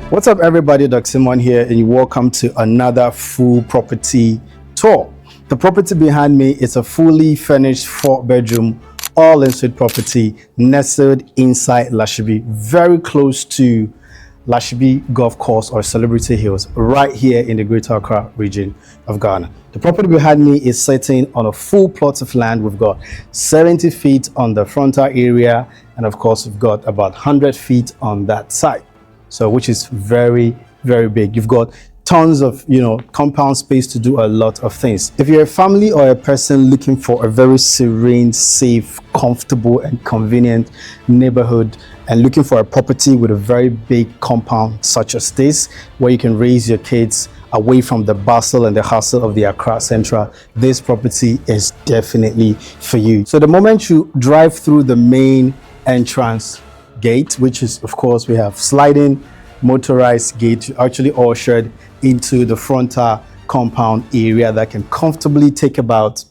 What's up, everybody? Dr. Simon here, and you're welcome to another full property tour. The property behind me is a fully furnished 4-bedroom, all-ensuite property nestled inside Lashibi, very close to Lashibi Golf Course or Celebrity Hills, right here in the Greater Accra region of Ghana. The property behind me is sitting on a full plot of land. We've got 70 feet on the frontal area, and of course, we've got about 100 feet on that side. So, which is very, very big. You've got tons of, compound space to do a lot of things. If you're a family or a person looking for a very serene, safe, comfortable, and convenient neighborhood, and looking for a property with a very big compound such as this, where you can raise your kids away from the bustle and the hustle of the Accra Central, this property is definitely for you. So the moment you drive through the main entrance gate, which is, of course, we have sliding motorized gate, actually ushered into the frontal compound area that can comfortably take about,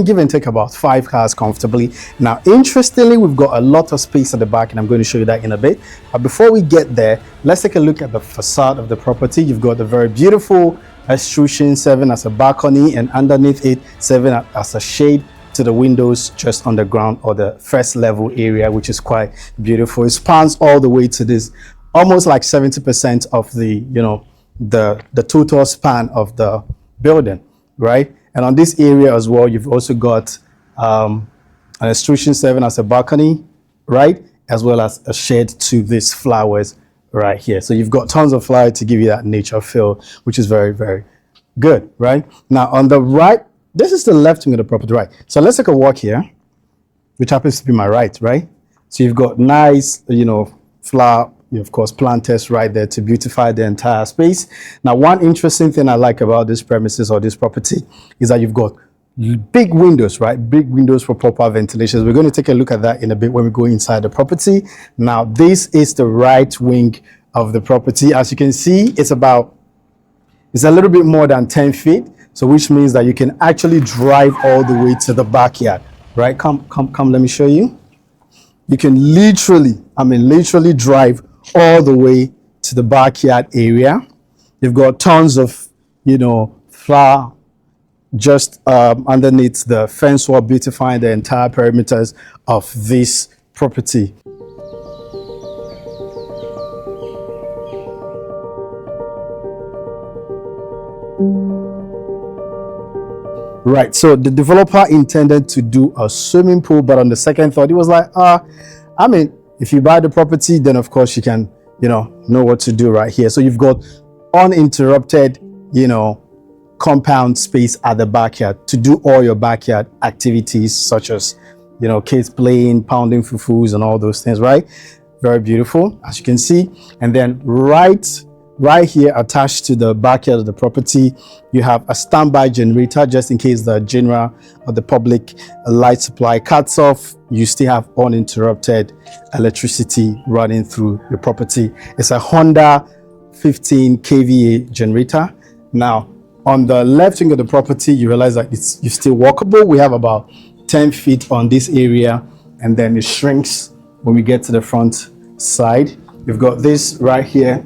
give and take about 5 cars comfortably. Now, interestingly, we've got a lot of space at the back, and I'm going to show you that in a bit. But before we get there, let's take a look at the facade of the property. You've got the very beautiful extrusion serving as a balcony, and underneath it serving as a shade to the windows just on the ground or the first level area, which is quite beautiful. It spans all the way to this, almost like 70% of the the total span of the building, right? And on this area as well, you've also got an extrusion serving as a balcony, right, as well as a shade to these flowers right here. So you've got tons of flowers to give you that nature feel, which is very, very good, right? Now on the right, this is the left wing of the property, right? So let's take a walk here, which happens to be my right? So you've got nice, flower, of course, planters right there to beautify the entire space. Now, one interesting thing I like about this premises or this property is that you've got big windows, right? Big windows for proper ventilation. We're going to take a look at that in a bit when we go inside the property. Now, this is the right wing of the property. As you can see, it's a little bit more than 10 feet. So which means that you can actually drive all the way to the backyard, right? Come, let me show you. You can literally drive all the way to the backyard area. You've got tons of, flower just underneath the fence wall, beautifying the entire perimeters of this property. Right, so the developer intended to do a swimming pool, but on the second thought, he was like, if you buy the property, then of course you can, know what to do right here. So you've got uninterrupted, compound space at the backyard to do all your backyard activities, such as, kids playing, pounding fufus and all those things, right? Very beautiful, as you can see. And then right here, attached to the backyard of the property, you have a standby generator just in case the general or the public light supply cuts off. You still have uninterrupted electricity running through your property. It's a Honda 15 kVA generator. Now, on the left wing of the property, you realize that it's still walkable. We have about 10 feet on this area, and then it shrinks when we get to the front side. You've got this right here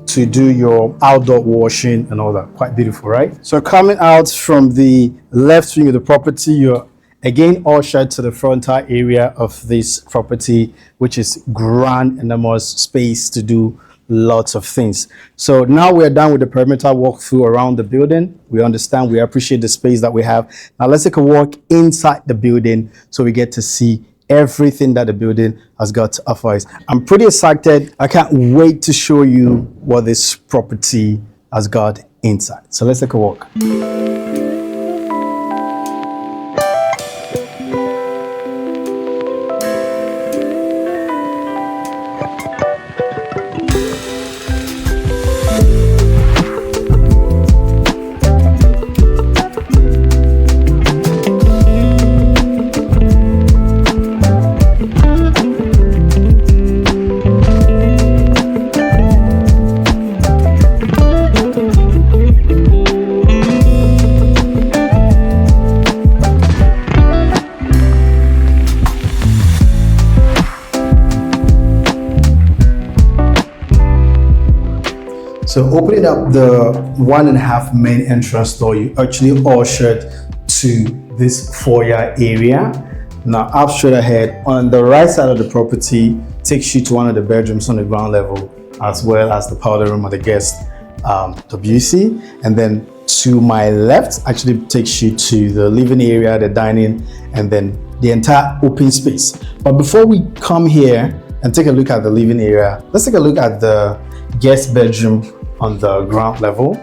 to do your outdoor washing and all that. Quite beautiful, right? So coming out from the left wing of the property, you're again ushered to the frontal area of this property, which is grand, enormous space to do lots of things. So now we're done with the perimeter walkthrough around the building. We understand, we appreciate the space that we have. Now let's take a walk inside the building so we get to see everything that the building has got to offer us. I'm pretty excited. I can't wait to show you what this property has got inside. So let's take a walk. So opening up the 1.5 main entrance door, you actually ushered to this foyer area. Now up straight ahead, on the right side of the property takes you to one of the bedrooms on the ground level, as well as the powder room of the guest WC. And then to my left actually takes you to the living area, the dining, and then the entire open space. But before we come here and take a look at the living area, let's take a look at the guest bedroom on the ground level.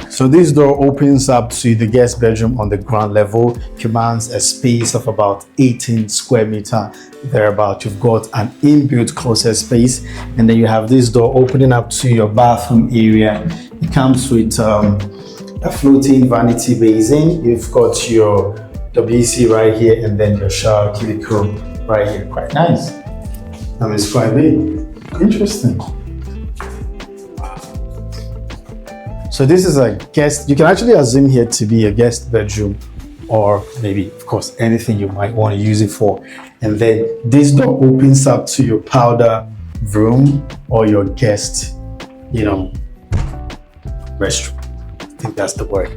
So this door opens up to the guest bedroom on the ground level, commands a space of about 18 square meter thereabout. You've got an inbuilt closet space, and then you have this door opening up to your bathroom area. It comes with a floating vanity basin. You've got your WC right here, and then your shower cubicle right here. Quite nice. I mean, it's quite big. Interesting. So this is a guest, you can actually assume here to be a guest bedroom, or maybe, of course, anything you might want to use it for. And then this door opens up to your powder room or your guest, restroom. I think that's the word.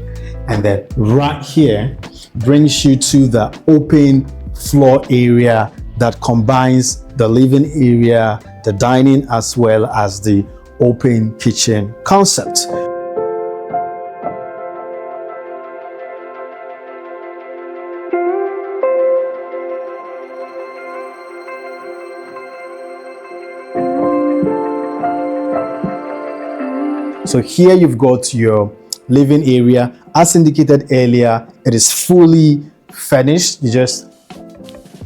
And then right here brings you to the open floor area that combines the living area, the dining, as well as the open kitchen concept. So here you've got your living area. As indicated earlier, it is fully furnished. You just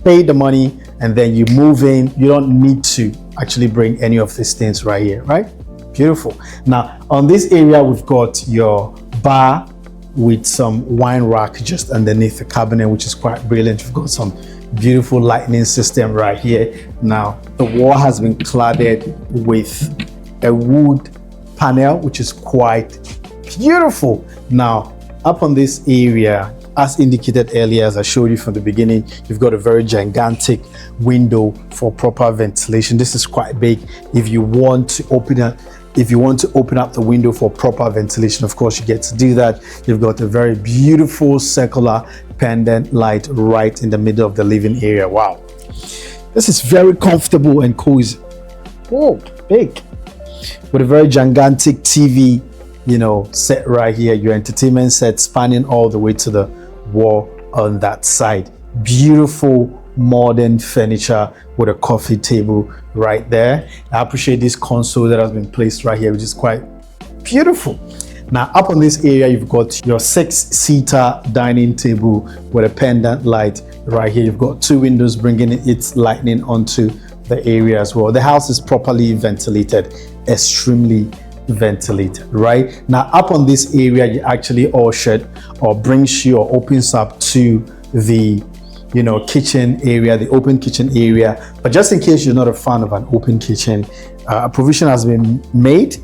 pay the money and then you move in. You don't need to actually bring any of these things right here, right? Beautiful. Now, on this area, we've got your bar with some wine rack just underneath the cabinet, which is quite brilliant. You've got some beautiful lighting system right here. Now, the wall has been cladded with a wood panel, which is quite beautiful. Now, up on this area, as indicated earlier, as I showed you from the beginning, you've got a very gigantic window for proper ventilation. This is quite big. If you want to open up the window for proper ventilation, of course you get to do that. You've got a very beautiful circular pendant light right in the middle of the living area. Wow, this is very comfortable and cozy. Whoa, big. With a very gigantic TV, set right here, your entertainment set spanning all the way to the wall on that side. Beautiful modern furniture with a coffee table right there. I appreciate this console that has been placed right here, which is quite beautiful. Now, up on this area, you've got your 6-seater dining table with a pendant light right here. You've got 2 windows bringing its lighting onto the area as well. The house is properly ventilated, extremely ventilated. Right now, up on this area, you actually ushered or brings you or opens up to the kitchen area, the open kitchen area. But just in case you're not a fan of an open kitchen, a provision has been made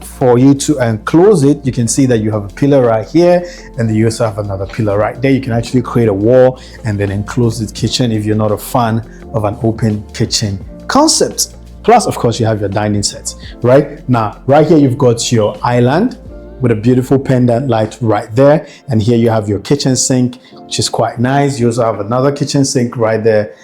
for you to enclose it. You can see that you have a pillar right here, and then you also have another pillar right there. You can actually create a wall and then enclose the kitchen if you're not a fan of an open kitchen concept. Plus, of course, you have your dining set. Right now, right here, you've got your island with a beautiful pendant light right there. And here you have your kitchen sink, which is quite nice. You also have another kitchen sink right there.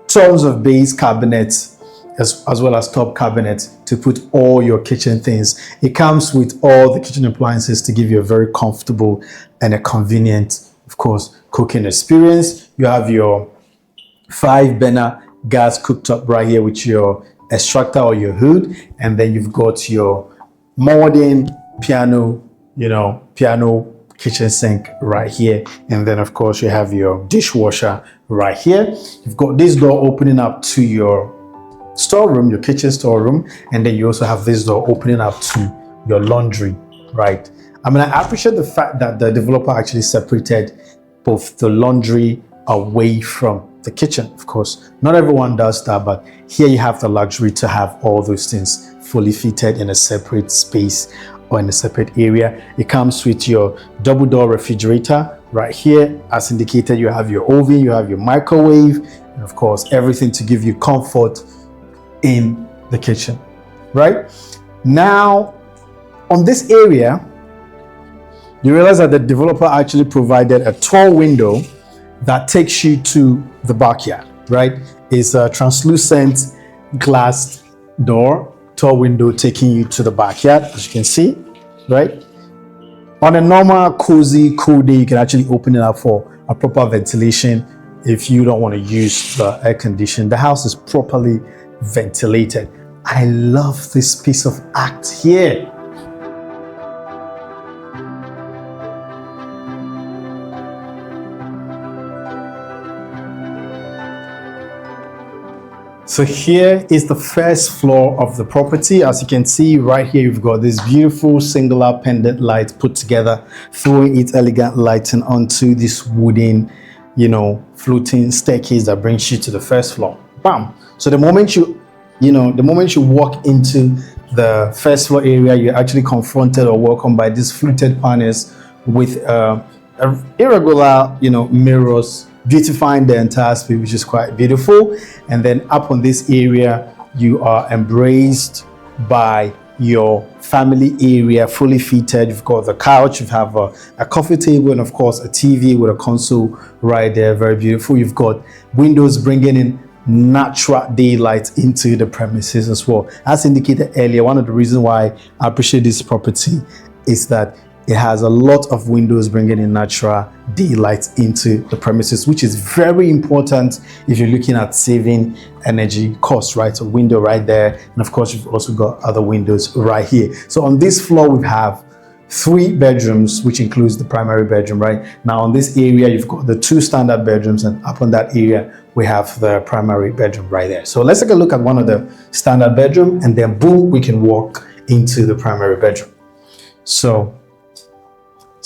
Tons of base cabinets, as well as top cabinets to put all your kitchen things. It comes with all the kitchen appliances to give you a very comfortable and a convenient, of course, cooking experience. You have your 5-burner gas cooktop right here with your extractor or your hood, and then you've got your modern piano kitchen sink right here, and then of course you have your dishwasher right here. You've got this door opening up to your storeroom, your kitchen storeroom, and then you also have this door opening up to your laundry. Right, I appreciate the fact that the developer actually separated both the laundry away from the kitchen. Of course, not everyone does that, but here you have the luxury to have all those things fully fitted in a separate space or in a separate area. It comes with your double door refrigerator right here. As indicated, you have your oven, you have your microwave, and of course everything to give you comfort in the kitchen. Right now, On this area, you realize that the developer actually provided a tall window that takes you to the backyard, right? It's a translucent glass door, tall window taking you to the backyard, as you can see, right? On a normal, cozy, cool day, you can actually open it up for a proper ventilation if you don't want to use the air conditioning. The house is properly ventilated. I love this piece of art here. So here is the first floor of the property. As you can see right here, you've got this beautiful singular pendant light put together, throwing its elegant lighting onto this wooden, floating staircase that brings you to the first floor. Bam! So the moment you walk into the first floor area, you're actually confronted or welcomed by these fluted panels with irregular, mirrors, beautifying the entire space, which is quite beautiful. And then up on this area, you are embraced by your family area, fully fitted. You've got the couch, you have a coffee table, and of course a TV with a console right there. Very beautiful. You've got windows bringing in natural daylight into the premises as well. As indicated earlier, one of the reasons why I appreciate this property is that it has a lot of windows bringing in natural daylight into the premises, which is very important if you're looking at saving energy costs, right? So window right there. And of course, you've also got other windows right here. So on this floor, we have 3 bedrooms, which includes the primary bedroom, right? Now on this area, you've got the 2 standard bedrooms, and up on that area, we have the primary bedroom right there. So let's take a look at one of the standard bedroom, and then boom, we can walk into the primary bedroom. So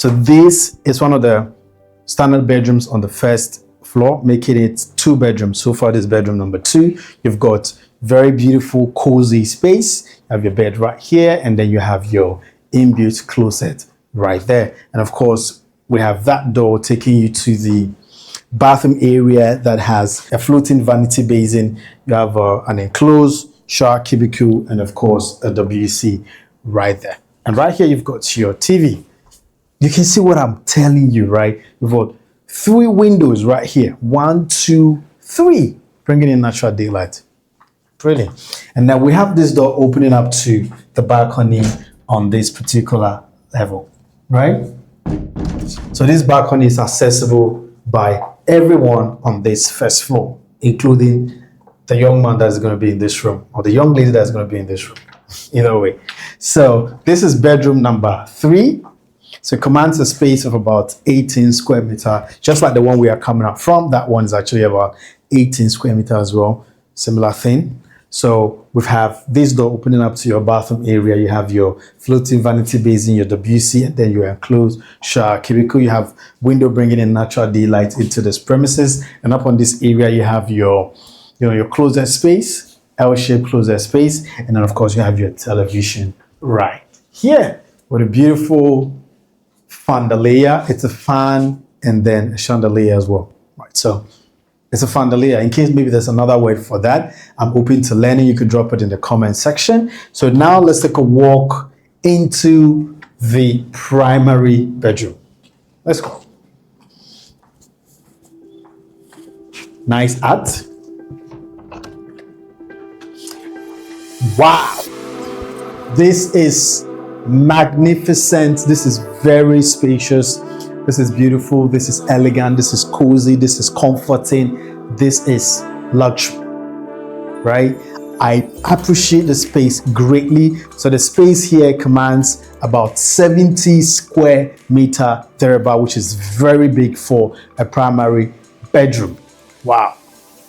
this is one of the standard bedrooms on the first floor, making it 2 bedrooms. So far, this bedroom number 2, you've got very beautiful, cozy space. You have your bed right here, and then you have your inbuilt closet right there. And of course, we have that door taking you to the bathroom area that has a floating vanity basin. You have an enclosed shower cubicle, and of course, a WC right there. And right here, you've got your TV. You can see what I'm telling you, right? We've got 3 windows right here. 1, 2, 3, bringing in natural daylight. Brilliant. And now we have this door opening up to the balcony on this particular level, right? So this balcony is accessible by everyone on this first floor, including the young man that's going to be in this room, or the young lady that's going to be in this room. Either way. So this is bedroom number 3. So it commands a space of about 18 square meter, just like the one we are coming up from. That one is actually about 18 square meter as well. Similar thing. So we have this door opening up to your bathroom area. You have your floating vanity basin, your WC, and then your enclosed shower cubicle. You have window bringing in natural daylight into this premises. And up on this area, you have your closet space, L-shaped closet space. And then of course you have your television right here with a beautiful chandelier. It's a fan and then a chandelier as well, right? So it's a chandelier. In case maybe there's another word for that, I'm open to learning. You could drop it in the comment section. So now let's take a walk into the primary bedroom. Let's go. Nice art. Wow. This is magnificent. This is very spacious. This is beautiful. This is elegant. This is cozy. This is comforting. This is luxury, right? I appreciate the space greatly. So the space here commands about 70 square meter thereabout, which is very big for a primary bedroom. Wow.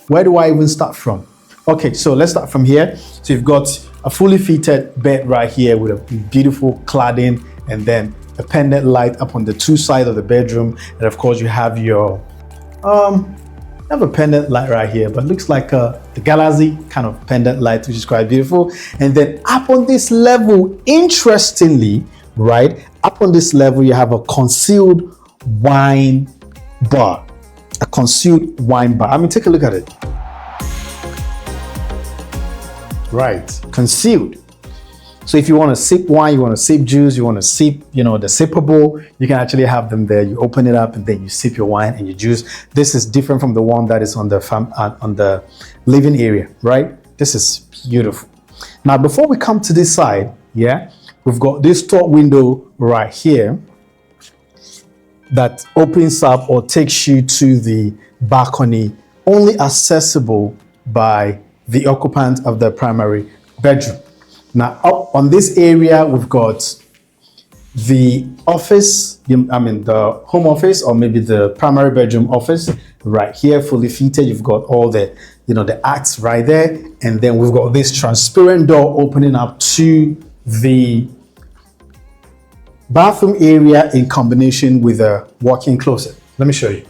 Where do I even start from? Okay, so let's start from here. So you've got a fully fitted bed right here with a beautiful cladding, and then a pendant light up on the 2 sides of the bedroom. And of course you have your I have a pendant light right here, but looks like the galaxy kind of pendant light, which is quite beautiful. And then up on this level, interestingly, right, up on this level you have a concealed wine bar. A concealed wine bar. I mean, take a look at it. Right, concealed. So if you want to sip wine, you want to sip juice, you want to sip, the sippable, you can actually have them there. You open it up and then you sip your wine and your juice. This is different from the one that is on the living area, right? This is beautiful. Now, before we come to this side, we've got this top window right here that opens up or takes you to the balcony, only accessible by the occupant of the primary bedroom. Now, up on this area, we've got the office, the home office, or maybe the primary bedroom office right here, fully fitted. You've got all the, the acts right there. And then we've got this transparent door opening up to the bathroom area in combination with a walk-in closet. Let me show you.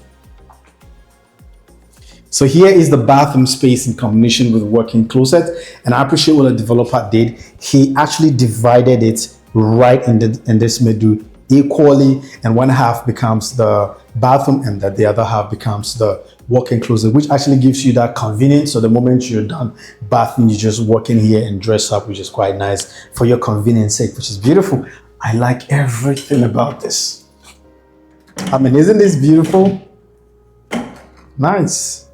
So here is the bathroom space in combination with working closet, and I appreciate what the developer did. He actually divided it right in this middle equally, and one half becomes the bathroom and the other half becomes the walk-in closet, which actually gives you that convenience. So the moment you're done bathing, you just walk in here and dress up, which is quite nice for your convenience sake, which is beautiful. I like everything about this. Isn't this beautiful? Nice.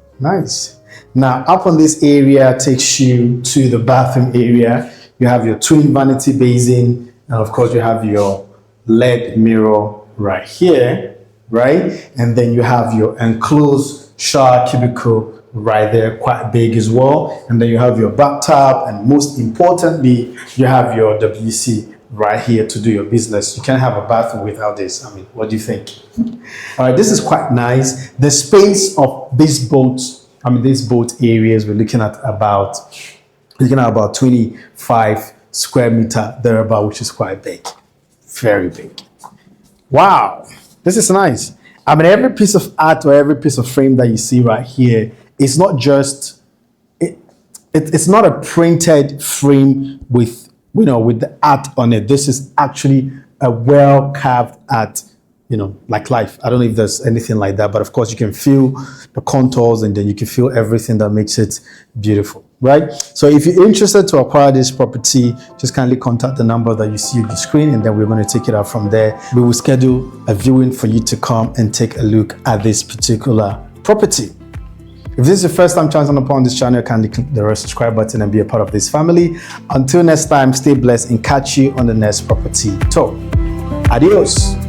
Now, up on this area takes you to the bathroom area. You have your twin vanity basin, and of course you have your LED mirror right here, right? And then you have your enclosed shower cubicle right there, quite big as well. And then you have your bathtub, and most importantly, you have your WC right here to do your business. You can't have a bathroom without this. What do you think? All right, this is quite nice. The space of these both areas, we're looking at about 25 square meter thereabout, which is quite big, very big. Wow, this is nice. Every piece of art or every piece of frame that you see right here, it's not just it's not a printed frame with the art on it. This is actually a well carved art, like life. I don't know if there's anything like that, but of course you can feel the contours and then you can feel everything that makes it beautiful, right? So if you're interested to acquire this property, just kindly contact the number that you see on the screen, and then we're going to take it out from there. We will schedule a viewing for you to come and take a look at this particular property. If this is your first time chancing upon this channel, kindly click the red subscribe button and be a part of this family. Until next time, stay blessed and catch you on the next property tour. Adios.